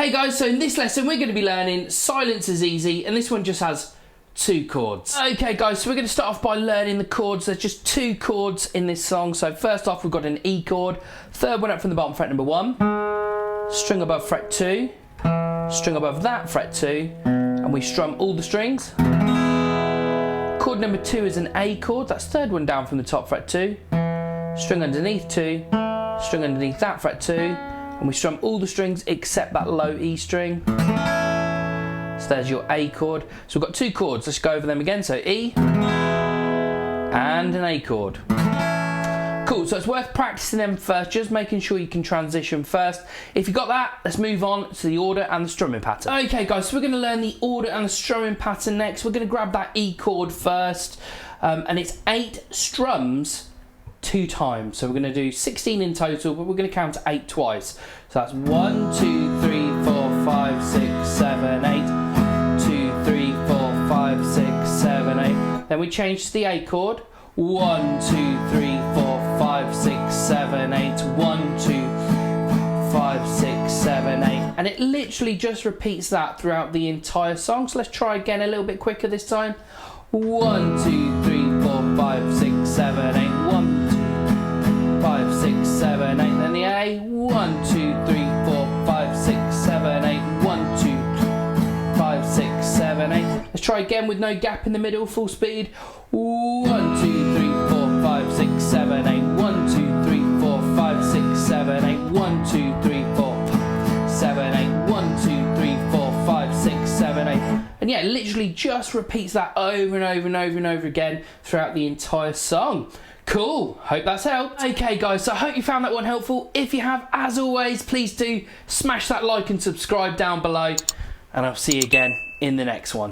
Hey guys, so in this lesson we're going to be learning Silence is Easy, and this one just has 2 chords. Okay guys, so we're going to start off by learning the chords. There's just 2 chords in this song. So first off we've got an E chord, third one up from the bottom, fret number 1, string above fret 2, string above that fret 2, and we strum all the strings. Chord number 2 is an A chord, that's third one down from the top, fret 2, string underneath 2, string underneath that fret 2, and we strum all the strings except that low E string. So there's your A chord. So we've got 2 chords, let's go over them again. So E and an A chord. Cool, so it's worth practicing them first, just making sure you can transition first. If you got that, let's move on to the order and the strumming pattern. Okay guys, so we're going to learn the order and the strumming pattern next. We're going to grab that E chord first, and it's 8 strums 2 times. So we're going to do 16 in total, but we're going to count to 8 twice. So that's 1, 2, 3, 4, 5, 6, 7, 8. 2, 3, 4, 5, 6, 7, 8. Then we change to the A chord. 1, 2, 3, 4, 5, 6, 7, 8. 1, 2, 5, 6, 7, 8. And it literally just repeats that throughout the entire song. So let's try again a little bit quicker this time. 1, 2, 3, 4, 5, 6, 7, 8. 1, 2, 5, 6, 7, 8. Then the A. 1, 2, 3, 4, 5, 6, 7, 8. 1, 2, 5, 6, 7, 8. Let's try again with no gap in the middle, full speed. 1, 2, 3, 4, 5, 6, 7, 8. 1, 2, 3, 4, 5, 6, 7, 8. 1, 2, 3, 4, 7, 8. 1, 2, 3, 4, 5, 6, 7, 8. And yeah, it literally just repeats that over and over and over and over again throughout the entire song. Cool, hope that's helped. Okay guys, so I hope you found that one helpful. If you have, as always, please do smash that like and subscribe down below, and I'll see you again in the next one.